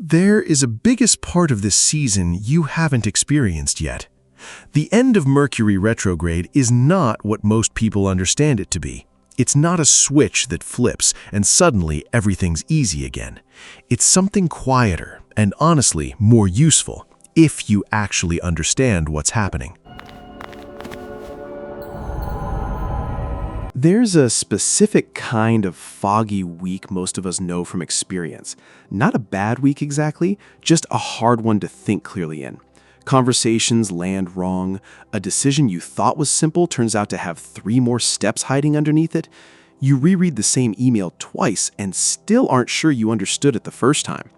There is a biggest part of this season you haven't experienced yet. The end of Mercury retrograde is not what most people understand it to be. It's not a switch that flips and suddenly everything's easy again. It's something quieter and honestly more useful if you actually understand what's happening. There's a specific kind of foggy week most of us know from experience. Not a bad week exactly, just a hard one to think clearly in. Conversations land wrong, a decision you thought was simple turns out to have 3 more steps hiding underneath it. You reread the same email twice and still aren't sure you understood it the first time.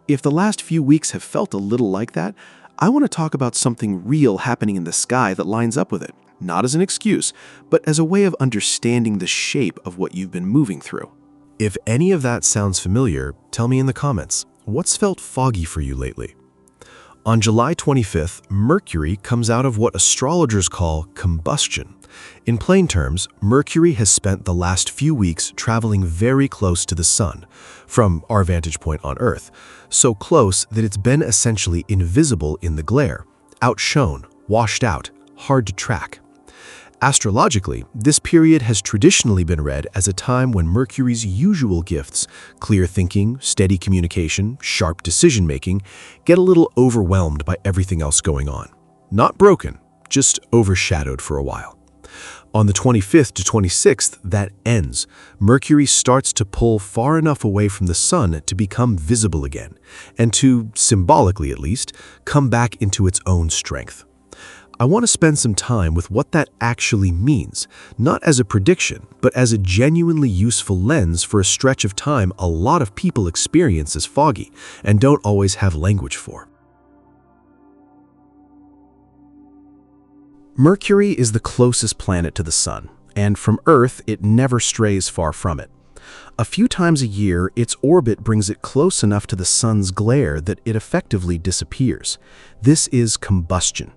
If the last few weeks have felt a little like that, I want to talk about something real happening in the sky that lines up with it. Not as an excuse, but as a way of understanding the shape of what you've been moving through. If any of that sounds familiar, tell me in the comments. What's felt foggy for you lately? On July 25th, Mercury comes out of what astrologers call combustion. In plain terms, Mercury has spent the last few weeks traveling very close to the Sun, from our vantage point on Earth, so close that it's been essentially invisible in the glare, outshone, washed out, hard to track. Astrologically, this period has traditionally been read as a time when Mercury's usual gifts, clear thinking, steady communication, sharp decision-making, get a little overwhelmed by everything else going on. Not broken, just overshadowed for a while. On the 25th to 26th, that ends. Mercury starts to pull far enough away from the Sun to become visible again, and to, symbolically at least, come back into its own strength. I want to spend some time with what that actually means, not as a prediction, but as a genuinely useful lens for a stretch of time a lot of people experience as foggy and don't always have language for. Mercury is the closest planet to the Sun, and from Earth it never strays far from it. A few times a year, its orbit brings it close enough to the Sun's glare that it effectively disappears. This is combustion.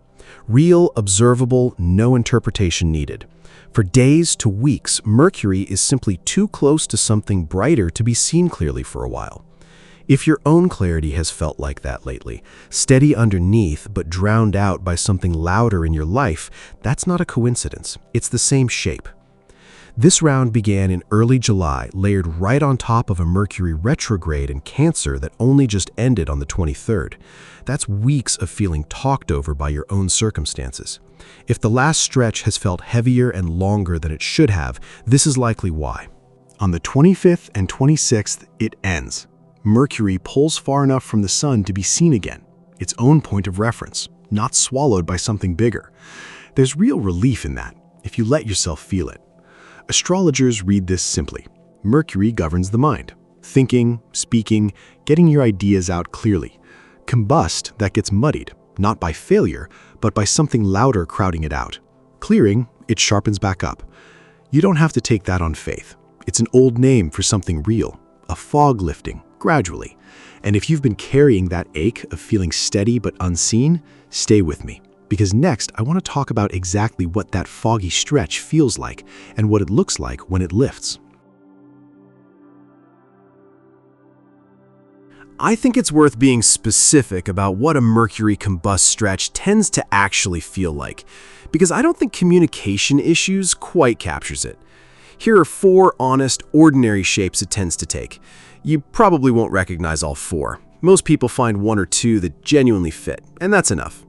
Real, observable, no interpretation needed. For days to weeks, Mercury is simply too close to something brighter to be seen clearly for a while. If your own clarity has felt like that lately, steady underneath but drowned out by something louder in your life, that's not a coincidence. It's the same shape. This round began in early July, layered right on top of a Mercury retrograde in Cancer that only just ended on the 23rd. That's weeks of feeling talked over by your own circumstances. If the last stretch has felt heavier and longer than it should have, this is likely why. On the 25th and 26th, it ends. Mercury pulls far enough from the Sun to be seen again, its own point of reference, not swallowed by something bigger. There's real relief in that, if you let yourself feel it. Astrologers read this simply. Mercury governs the mind. Thinking, speaking, getting your ideas out clearly. Combust, that gets muddied, not by failure, but by something louder crowding it out. Clearing, it sharpens back up. You don't have to take that on faith. It's an old name for something real, a fog lifting, gradually. And if you've been carrying that ache of feeling steady but unseen, stay with me. Because next, I want to talk about exactly what that foggy stretch feels like and what it looks like when it lifts. I think it's worth being specific about what a Mercury combust stretch tends to actually feel like, because I don't think communication issues quite captures it. Here are 4 honest, ordinary shapes it tends to take. You probably won't recognize all 4. Most people find 1 or 2 that genuinely fit, and that's enough.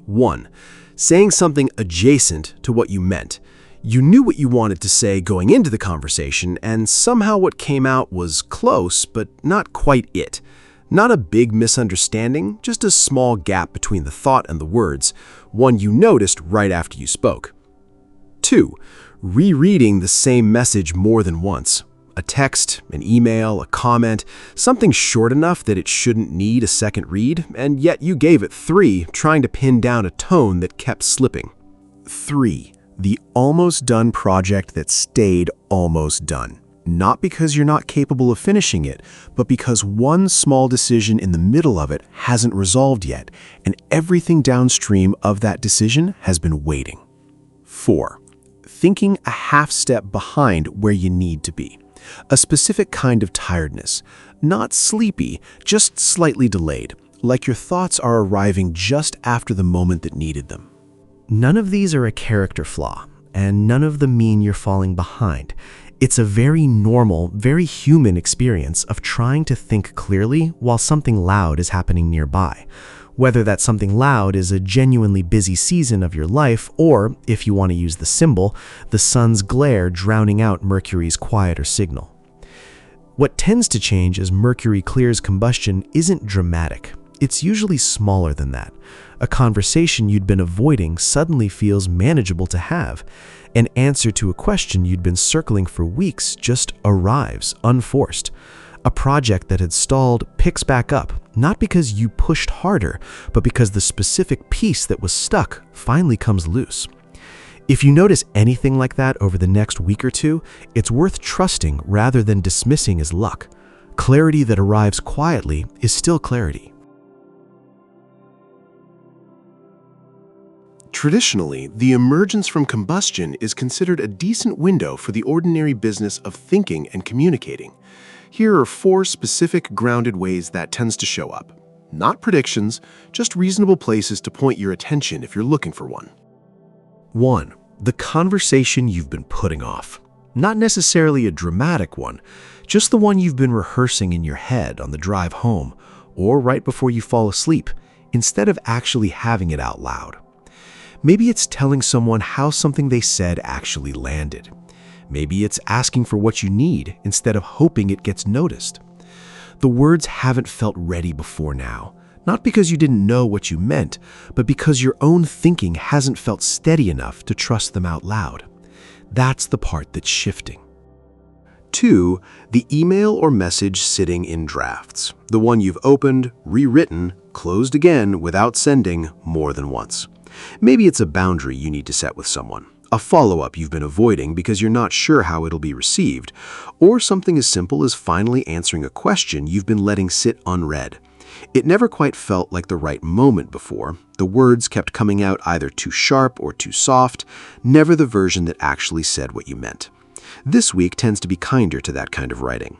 1. Saying something adjacent to what you meant. You knew what you wanted to say going into the conversation, and somehow what came out was close, but not quite it. Not a big misunderstanding, just a small gap between the thought and the words, one you noticed right after you spoke. 2. Rereading the same message more than once. A text, an email, a comment, something short enough that it shouldn't need a second read, and yet you gave it 3, trying to pin down a tone that kept slipping. 3. The almost done project that stayed almost done. Not because you're not capable of finishing it, but because one small decision in the middle of it hasn't resolved yet, and everything downstream of that decision has been waiting. 4. Thinking a half step behind where you need to be. A specific kind of tiredness, not sleepy, just slightly delayed, like your thoughts are arriving just after the moment that needed them. None of these are a character flaw, and none of them mean you're falling behind. It's a very normal, very human experience of trying to think clearly while something loud is happening nearby. Whether that something loud is a genuinely busy season of your life, or, if you want to use the symbol, the sun's glare drowning out Mercury's quieter signal. What tends to change as Mercury clears combustion isn't dramatic. It's usually smaller than that. A conversation you'd been avoiding suddenly feels manageable to have. An answer to a question you'd been circling for weeks just arrives, unforced. A project that had stalled picks back up, not because you pushed harder, but because the specific piece that was stuck finally comes loose. If you notice anything like that over the next week or two, it's worth trusting rather than dismissing as luck. Clarity that arrives quietly is still clarity. Traditionally, the emergence from combustion is considered a decent window for the ordinary business of thinking and communicating. Here are 4 specific grounded ways that tends to show up. Not predictions, just reasonable places to point your attention if you're looking for one. 1. The conversation you've been putting off. Not necessarily a dramatic one, just the one you've been rehearsing in your head on the drive home or right before you fall asleep, instead of actually having it out loud. Maybe it's telling someone how something they said actually landed. Maybe it's asking for what you need instead of hoping it gets noticed. The words haven't felt ready before now, not because you didn't know what you meant, but because your own thinking hasn't felt steady enough to trust them out loud. That's the part that's shifting. 2. The email or message sitting in drafts. The one you've opened, rewritten, closed again without sending more than once. Maybe it's a boundary you need to set with someone, a follow-up you've been avoiding because you're not sure how it'll be received, or something as simple as finally answering a question you've been letting sit unread. It never quite felt like the right moment before. The words kept coming out either too sharp or too soft, never the version that actually said what you meant. This week tends to be kinder to that kind of writing.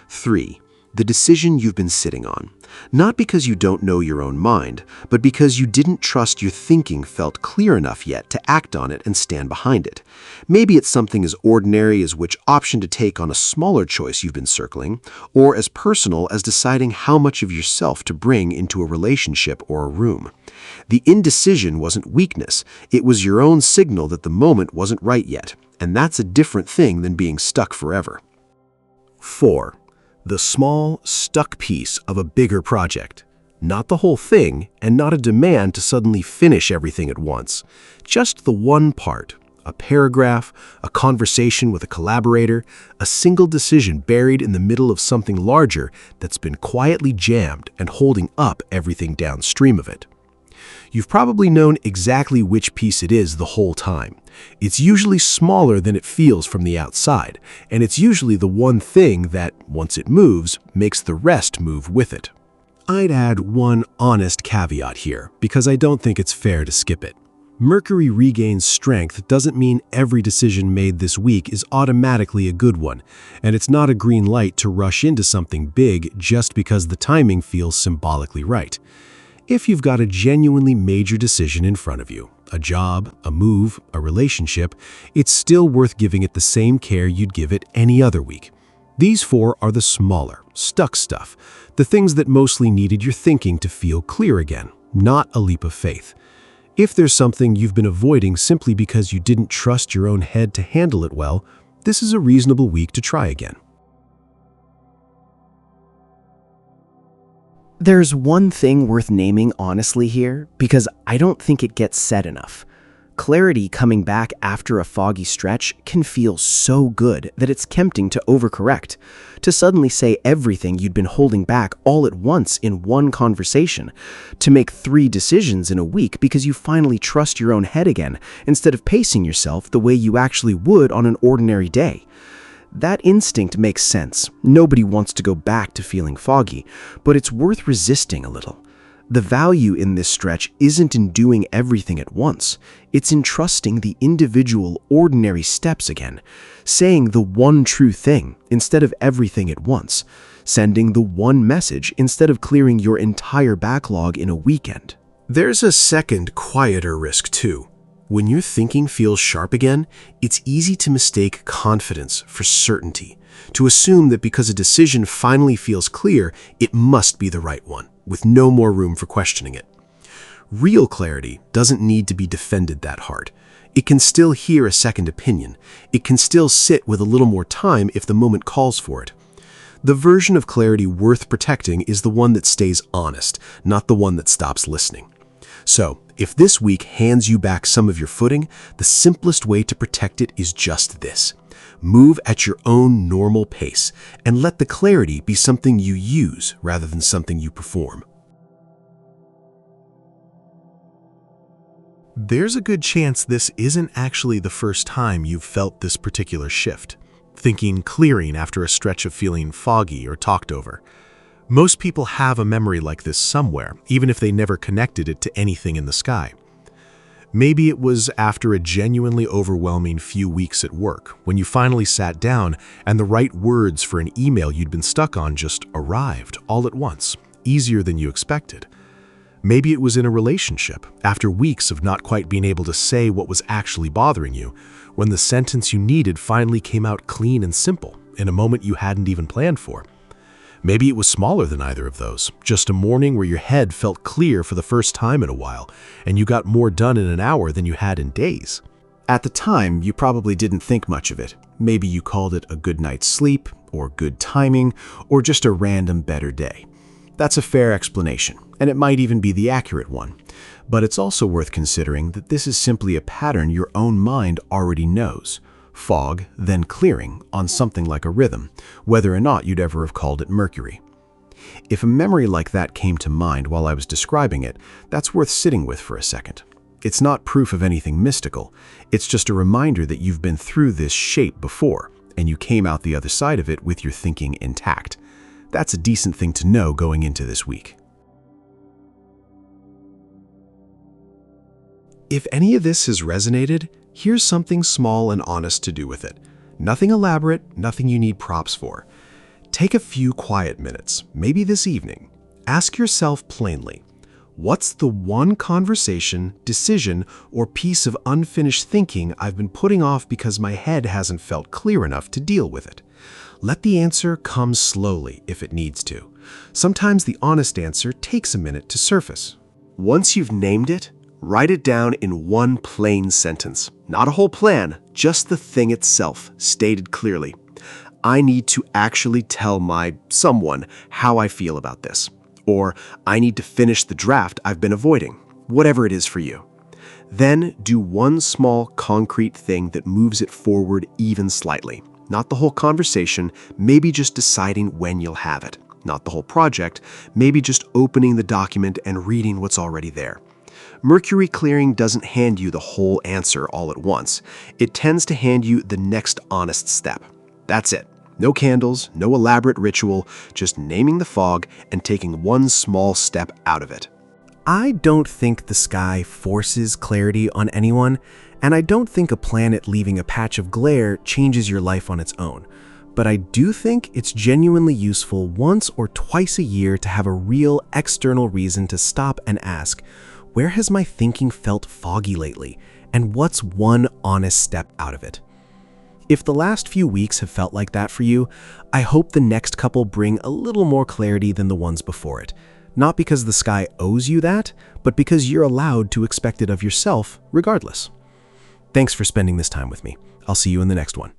3. The decision you've been sitting on. Not because you don't know your own mind, but because you didn't trust your thinking felt clear enough yet to act on it and stand behind it. Maybe it's something as ordinary as which option to take on a smaller choice you've been circling, or as personal as deciding how much of yourself to bring into a relationship or a room. The indecision wasn't weakness, it was your own signal that the moment wasn't right yet, and that's a different thing than being stuck forever. 4. The small, stuck piece of a bigger project. Not the whole thing, and not a demand to suddenly finish everything at once. Just the one part. A paragraph, a conversation with a collaborator, a single decision buried in the middle of something larger that's been quietly jammed and holding up everything downstream of it. You've probably known exactly which piece it is the whole time. It's usually smaller than it feels from the outside, and it's usually the one thing that, once it moves, makes the rest move with it. I'd add one honest caveat here, because I don't think it's fair to skip it. Mercury regains strength doesn't mean every decision made this week is automatically a good one, and it's not a green light to rush into something big just because the timing feels symbolically right. If you've got a genuinely major decision in front of you, a job, a move, a relationship, it's still worth giving it the same care you'd give it any other week. These 4 are the smaller, stuck stuff, the things that mostly needed your thinking to feel clear again, not a leap of faith. If there's something you've been avoiding simply because you didn't trust your own head to handle it well, this is a reasonable week to try again. There's one thing worth naming honestly here, because I don't think it gets said enough. Clarity coming back after a foggy stretch can feel so good that it's tempting to overcorrect, to suddenly say everything you'd been holding back all at once in one conversation, to make 3 decisions in a week because you finally trust your own head again, instead of pacing yourself the way you actually would on an ordinary day. That instinct makes sense. Nobody wants to go back to feeling foggy, but it's worth resisting a little. The value in this stretch isn't in doing everything at once. It's in trusting the individual, ordinary steps again, saying the one true thing instead of everything at once, sending the one message instead of clearing your entire backlog in a weekend. There's a second, quieter risk too. When your thinking feels sharp again, it's easy to mistake confidence for certainty, to assume that because a decision finally feels clear, it must be the right one, with no more room for questioning it. Real clarity doesn't need to be defended that hard. It can still hear a second opinion. It can still sit with a little more time if the moment calls for it. The version of clarity worth protecting is the one that stays honest, not the one that stops listening. So, if this week hands you back some of your footing, the simplest way to protect it is just this. Move at your own normal pace, and let the clarity be something you use rather than something you perform. There's a good chance this isn't actually the first time you've felt this particular shift, thinking clearing after a stretch of feeling foggy or talked over. Most people have a memory like this somewhere, even if they never connected it to anything in the sky. Maybe it was after a genuinely overwhelming few weeks at work, when you finally sat down and the right words for an email you'd been stuck on just arrived all at once, easier than you expected. Maybe it was in a relationship, after weeks of not quite being able to say what was actually bothering you, when the sentence you needed finally came out clean and simple, in a moment you hadn't even planned for. Maybe it was smaller than either of those, just a morning where your head felt clear for the first time in a while, and you got more done in an hour than you had in days. At the time, you probably didn't think much of it. Maybe you called it a good night's sleep, or good timing, or just a random better day. That's a fair explanation, and it might even be the accurate one. But it's also worth considering that this is simply a pattern your own mind already knows. Fog, then clearing, on something like a rhythm, whether or not you'd ever have called it Mercury. If a memory like that came to mind while I was describing it, that's worth sitting with for a second. It's not proof of anything mystical. It's just a reminder that you've been through this shape before, and you came out the other side of it with your thinking intact. That's a decent thing to know going into this week. If any of this has resonated, here's something small and honest to do with it. Nothing elaborate, nothing you need props for. Take a few quiet minutes, maybe this evening. Ask yourself plainly, what's the one conversation, decision, or piece of unfinished thinking I've been putting off because my head hasn't felt clear enough to deal with it? Let the answer come slowly if it needs to. Sometimes the honest answer takes a minute to surface. Once you've named it, write it down in one plain sentence. Not a whole plan, just the thing itself, stated clearly. I need to actually tell my someone how I feel about this. Or I need to finish the draft I've been avoiding, whatever it is for you. Then do one small concrete thing that moves it forward even slightly. Not the whole conversation, maybe just deciding when you'll have it. Not the whole project, maybe just opening the document and reading what's already there. Mercury clearing doesn't hand you the whole answer all at once. It tends to hand you the next honest step. That's it. No candles, no elaborate ritual, just naming the fog and taking one small step out of it. I don't think the sky forces clarity on anyone, and I don't think a planet leaving a patch of glare changes your life on its own. But I do think it's genuinely useful once or twice a year to have a real external reason to stop and ask, where has my thinking felt foggy lately, and what's one honest step out of it? If the last few weeks have felt like that for you, I hope the next couple bring a little more clarity than the ones before it. Not because the sky owes you that, but because you're allowed to expect it of yourself regardless. Thanks for spending this time with me. I'll see you in the next one.